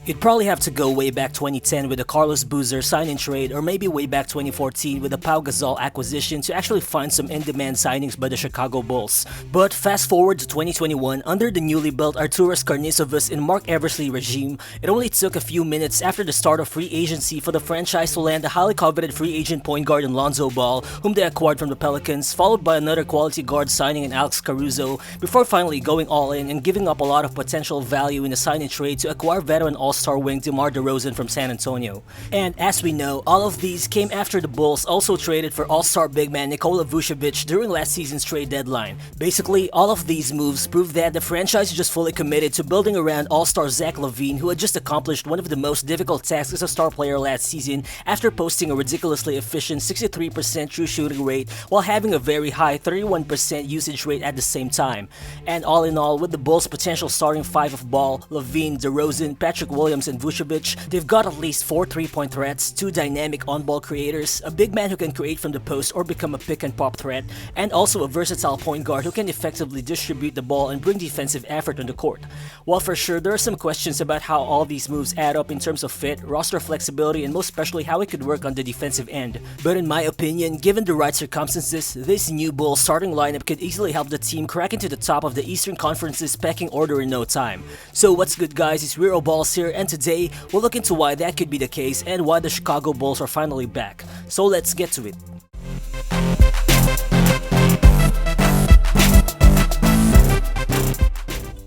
You'd probably have to go way back 2010 with the Carlos Boozer sign-in trade, or maybe way back 2014 with the Pau Gasol acquisition to actually find some in-demand signings by the Chicago Bulls. But fast forward to 2021, under the newly built Arturas, Karnisovas, and Marc Eversley regime, it only took a few minutes after the start of free agency for the franchise to land a highly coveted free agent point guard in Lonzo Ball, whom they acquired from the Pelicans, followed by another quality guard signing in Alex Caruso, before finally going all in and giving up a lot of potential value in the sign-in trade to acquire veteran all-star wing DeMar DeRozan from San Antonio. And as we know, all of these came after the Bulls also traded for all-star big man Nikola Vucevic during last season's trade deadline. Basically, all of these moves prove that the franchise is just fully committed to building around all-star Zach Lavine, who had just accomplished one of the most difficult tasks as a star player last season after posting a ridiculously efficient 63% true shooting rate while having a very high 31% usage rate at the same time. And all in all, with the Bulls' potential starting five of Ball, Lavine, DeRozan, Patrick Williams, and Vucevic, they've got at least 4 3-point threats, 2 dynamic on-ball creators, a big man who can create from the post or become a pick-and-pop threat, and also a versatile point guard who can effectively distribute the ball and bring defensive effort on the court. While for sure there are some questions about how all these moves add up in terms of fit, roster flexibility, and most especially how it could work on the defensive end. But in my opinion, given the right circumstances, this new Bulls starting lineup could easily help the team crack into the top of the Eastern Conference's pecking order in no time. So what's good, guys? It's Real Balls here, and today we'll look into why that could be the case and why the Chicago Bulls are finally back. So let's get to it.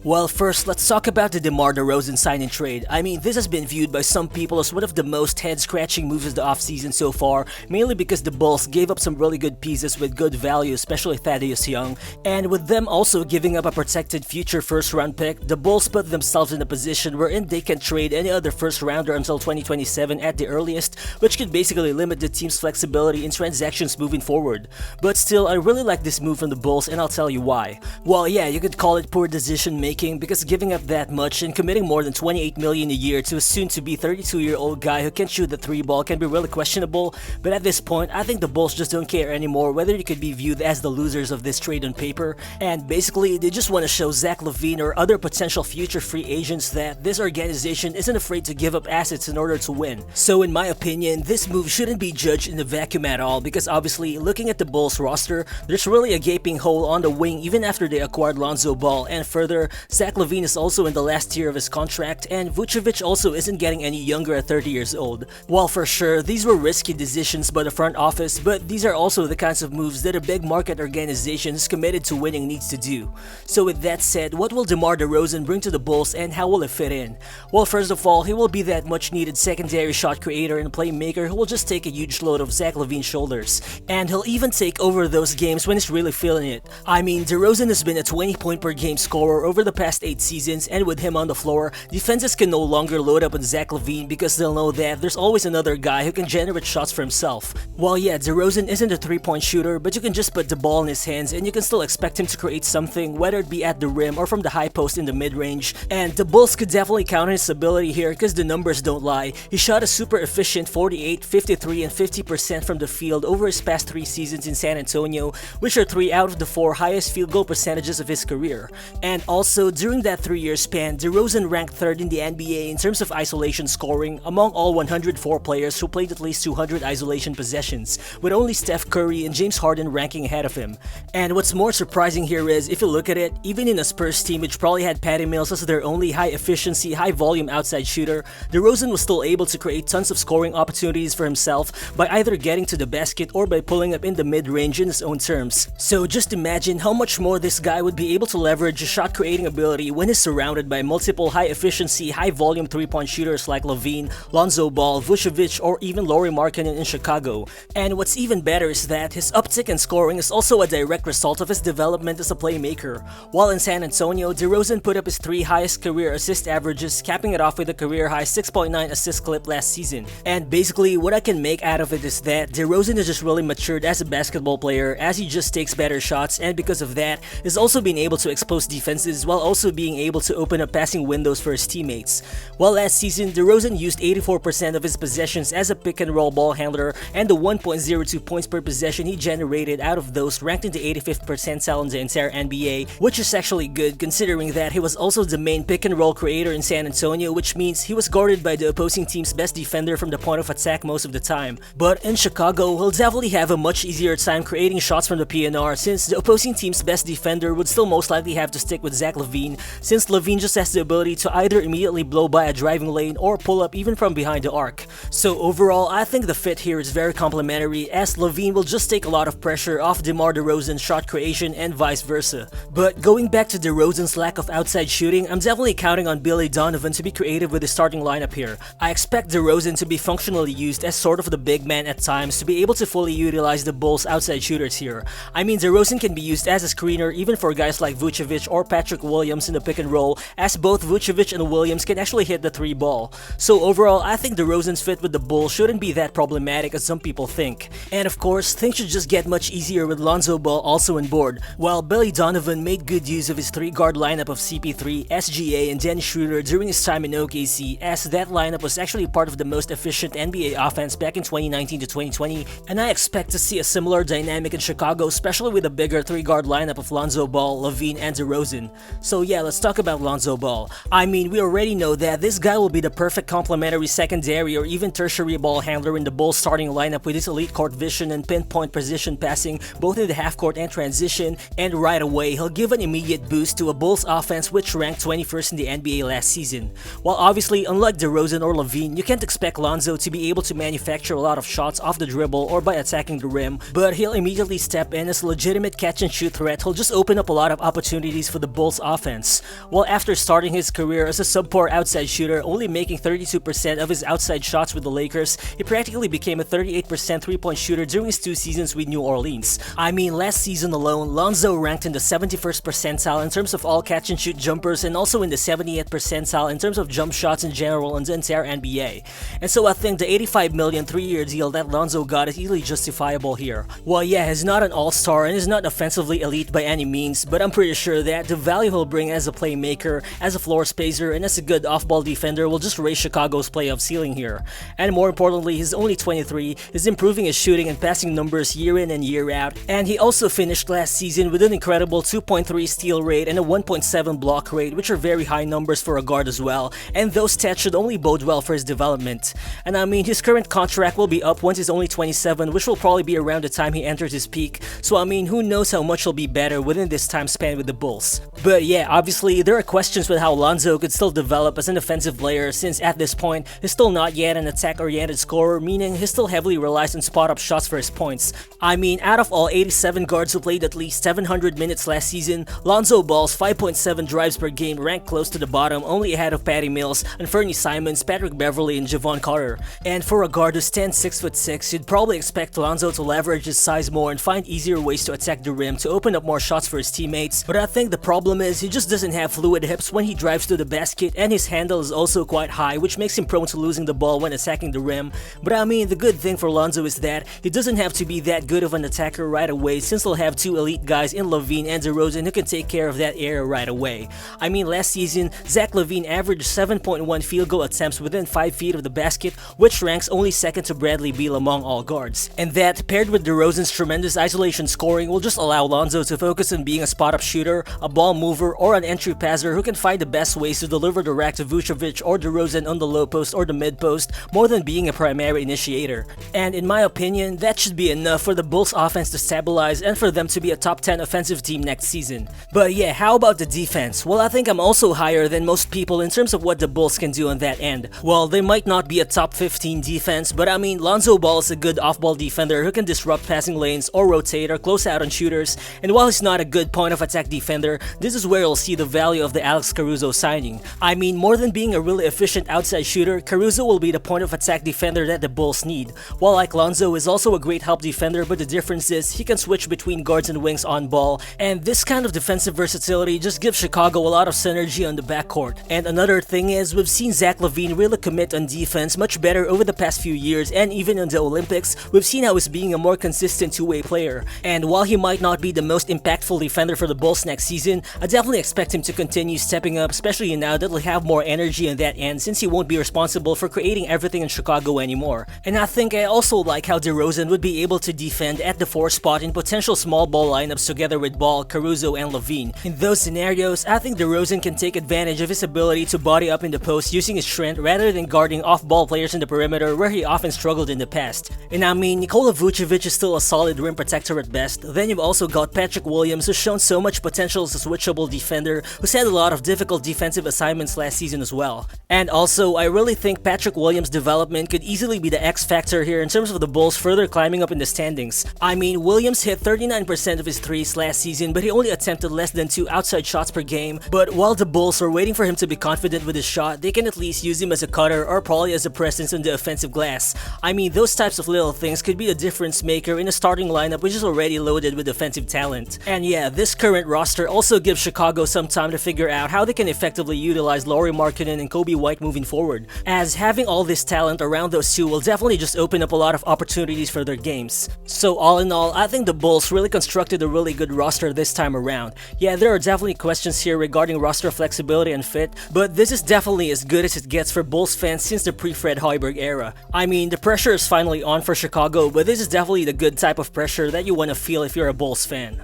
Well, first, let's talk about the DeMar DeRozan sign-in trade. I mean, this has been viewed by some people as one of the most head-scratching moves of the offseason so far, mainly because the Bulls gave up some really good pieces with good value, especially Thaddeus Young, and with them also giving up a protected future first-round pick, the Bulls put themselves in a position wherein they can trade any other first-rounder until 2027 at the earliest, which could basically limit the team's flexibility in transactions moving forward. But still, I really like this move from the Bulls, and I'll tell you why. Well, yeah, you could call it poor decision-making, because giving up that much and committing more than $28 million a year to a soon-to-be 32-year-old guy who can shoot the 3-ball can be really questionable, but at this point, I think the Bulls just don't care anymore whether you could be viewed as the losers of this trade on paper, and basically, they just want to show Zach Lavine or other potential future free agents that this organization isn't afraid to give up assets in order to win. So in my opinion, this move shouldn't be judged in a vacuum at all, because obviously, looking at the Bulls roster, there's really a gaping hole on the wing even after they acquired Lonzo Ball, and further, Zach Lavine is also in the last year of his contract, and Vucevic also isn't getting any younger at 30 years old. While for sure, these were risky decisions by the front office, but these are also the kinds of moves that a big market organization committed to winning needs to do. So with that said, what will DeMar DeRozan bring to the Bulls and how will it fit in? Well, first of all, he will be that much needed secondary shot creator and playmaker who will just take a huge load of Zach Lavine's shoulders. And he'll even take over those games when he's really feeling it. I mean, DeRozan has been a 20-point per game scorer over the past 8 seasons, and with him on the floor, defenses can no longer load up on Zach Lavine because they'll know that there's always another guy who can generate shots for himself. Well, yeah, DeRozan isn't a 3-point shooter, but you can just put the ball in his hands and you can still expect him to create something, whether it be at the rim or from the high post in the mid-range. And the Bulls could definitely count on his ability here because the numbers don't lie. He shot a super efficient 48, 53, and 50% from the field over his past 3 seasons in San Antonio, which are 3 out of the 4 highest field goal percentages of his career. And also, during that 3-year span, DeRozan ranked 3rd in the NBA in terms of isolation scoring among all 104 players who played at least 200 isolation possessions, with only Steph Curry and James Harden ranking ahead of him. And what's more surprising here is, if you look at it, even in a Spurs team which probably had Patty Mills as their only high-efficiency, high-volume outside shooter, DeRozan was still able to create tons of scoring opportunities for himself by either getting to the basket or by pulling up in the mid-range in his own terms. So just imagine how much more this guy would be able to leverage his shot-creating ability when he's surrounded by multiple high-efficiency, high-volume 3-point shooters like Lavine, Lonzo Ball, Vucevic, or even Lauri Markkanen in Chicago. And what's even better is that his uptick in scoring is also a direct result of his development as a playmaker. While in San Antonio, DeRozan put up his 3 highest career assist averages, capping it off with a career-high 6.9 assist clip last season. And basically, what I can make out of it is that DeRozan has just really matured as a basketball player, as he just takes better shots, and because of that, has also been able to expose defenses while also being able to open up passing windows for his teammates. While last season, DeRozan used 84% of his possessions as a pick-and-roll ball handler, and the 1.02 points per possession he generated out of those ranked in the 85th percentile in the entire NBA, which is actually good considering that he was also the main pick-and-roll creator in San Antonio, which means he was guarded by the opposing team's best defender from the point of attack most of the time. But in Chicago, he'll definitely have a much easier time creating shots from the PNR, since the opposing team's best defender would still most likely have to stick with Zach Lavine, since Lavine just has the ability to either immediately blow by a driving lane or pull up even from behind the arc. So overall, I think the fit here is very complementary, as Lavine will just take a lot of pressure off DeMar DeRozan's shot creation and vice versa. But going back to DeRozan's lack of outside shooting, I'm definitely counting on Billy Donovan to be creative with his starting lineup here. I expect DeRozan to be functionally used as sort of the big man at times to be able to fully utilize the Bulls' outside shooters here. I mean, DeRozan can be used as a screener even for guys like Vucevic or Patrick Williams in the pick and roll, as both Vucevic and Williams can actually hit the 3-ball. So overall, I think DeRozan's fit with the Bulls shouldn't be that problematic as some people think. And of course, things should just get much easier with Lonzo Ball also on board, while Billy Donovan made good use of his 3-guard lineup of CP3, SGA, and Dennis Schroeder during his time in OKC, as that lineup was actually part of the most efficient NBA offense back in 2019 to 2020, and I expect to see a similar dynamic in Chicago, especially with a bigger 3-guard lineup of Lonzo Ball, Lavine, and DeRozan. So yeah, let's talk about Lonzo Ball. I mean, we already know that this guy will be the perfect complementary secondary or even tertiary ball handler in the Bulls starting lineup with his elite court vision and pinpoint precision passing both in the half-court and transition, and right away, he'll give an immediate boost to a Bulls offense which ranked 21st in the NBA last season. While obviously, unlike DeRozan or Lavine, you can't expect Lonzo to be able to manufacture a lot of shots off the dribble or by attacking the rim, but he'll immediately step in as a legitimate catch-and-shoot threat. He'll just open up a lot of opportunities for the Bulls offense. While after starting his career as a subpar outside shooter, only making 32% of his outside shots with the Lakers, he practically became a 38% 3-point shooter during his 2 seasons with New Orleans. I mean, last season alone, Lonzo ranked in the 71st percentile in terms of all catch-and-shoot jumpers and also in the 78th percentile in terms of jump shots in general in the entire NBA. And so I think the $85 million 3-year deal that Lonzo got is easily justifiable here. While yeah, he's not an all-star and is not offensively elite by any means, but I'm pretty sure that the value he'll bring as a playmaker, as a floor spacer, and as a good off-ball defender will just raise Chicago's playoff ceiling here. And more importantly, he's only 23, is improving his shooting and passing numbers year in and year out, and he also finished last season with an incredible 2.3 steal rate and a 1.7 block rate, which are very high numbers for a guard as well, and those stats should only bode well for his development. And I mean, his current contract will be up once he's only 27, which will probably be around the time he enters his peak, so I mean, who knows how much he'll be better within this time span with the Bulls. But yeah, obviously, there are questions with how Lonzo could still develop as an offensive player, since at this point, he's still not yet an attack-oriented scorer, meaning he still heavily relies on spot-up shots for his points. I mean, out of all 87 guards who played at least 700 minutes last season, Lonzo Ball's 5.7 drives per game ranked close to the bottom, only ahead of Patty Mills and Fernie Simons, Patrick Beverley, and Javon Carter. And for a guard who stands 6'6", you'd probably expect Lonzo to leverage his size more and find easier ways to attack the rim to open up more shots for his teammates, but I think the problem is he just doesn't have fluid hips when he drives to the basket, and his handle is also quite high, which makes him prone to losing the ball when attacking the rim. But I mean, the good thing for Lonzo is that he doesn't have to be that good of an attacker right away, since he'll have 2 elite guys in Lavine and DeRozan who can take care of that area right away. I mean, last season, Zach Lavine averaged 7.1 field goal attempts within 5 feet of the basket, which ranks only second to Bradley Beal among all guards. And that, paired with DeRozan's tremendous isolation scoring, will just allow Lonzo to focus on being a spot-up shooter, a ball mover, or an entry passer who can find the best ways to deliver the rack to Vucevic or DeRozan on the low post or the mid post, more than being a primary initiator. And in my opinion, that should be enough for the Bulls offense to stabilize and for them to be a top 10 offensive team next season. But yeah, how about the defense? Well, I think I'm also higher than most people in terms of what the Bulls can do on that end. Well, they might not be a top 15 defense, but I mean, Lonzo Ball is a good off-ball defender who can disrupt passing lanes or rotate or close out on shooters, and while he's not a good point of attack defender, this is where you'll see the value of the Alex Caruso signing. I mean, more than being a really efficient outside shooter, Caruso will be the point of attack defender that the Bulls need. While like Lonzo is also a great help defender, but the difference is he can switch between guards and wings on ball, and this kind of defensive versatility just gives Chicago a lot of synergy on the backcourt. And another thing is, we've seen Zach Lavine really commit on defense much better over the past few years, and even in the Olympics, we've seen how he's being a more consistent two-way player. And while he might not be the most impactful defender for the Bulls next season, I definitely definitely expect him to continue stepping up, especially now that he'll have more energy on that end since he won't be responsible for creating everything in Chicago anymore. And I think I also like how DeRozan would be able to defend at the 4 spot in potential small ball lineups together with Ball, Caruso, and Lavine. In those scenarios, I think DeRozan can take advantage of his ability to body up in the post using his strength rather than guarding off-ball players in the perimeter where he often struggled in the past. And I mean, Nikola Vucevic is still a solid rim protector at best. Then you've also got Patrick Williams, who's shown so much potential as a switchable defender, who's had a lot of difficult defensive assignments last season as well. And also, I really think Patrick Williams' development could easily be the X factor here in terms of the Bulls further climbing up in the standings. I mean, Williams hit 39% of his threes last season, but he only attempted less than 2 outside shots per game. But while the Bulls are waiting for him to be confident with his shot, they can at least use him as a cutter or probably as a presence on the offensive glass. I mean, those types of little things could be the difference maker in a starting lineup which is already loaded with offensive talent. And yeah, this current roster also gives Chicago some time to figure out how they can effectively utilize Lauri Markkanen and Coby White moving forward, as having all this talent around those two will definitely just open up a lot of opportunities for their games. So all in all, I think the Bulls really constructed a really good roster this time around. Yeah, there are definitely questions here regarding roster flexibility and fit, but this is definitely as good as it gets for Bulls fans since the pre-Fred Hoiberg era. I mean, the pressure is finally on for Chicago, but this is definitely the good type of pressure that you want to feel if you're a Bulls fan.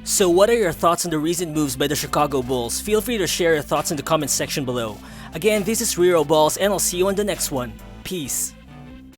So what are your thoughts on the recent moves by the Chicago Bulls? Feel free to share your thoughts in the comments section below. Again, this is Rero Balls and I'll see you on the next one. Peace.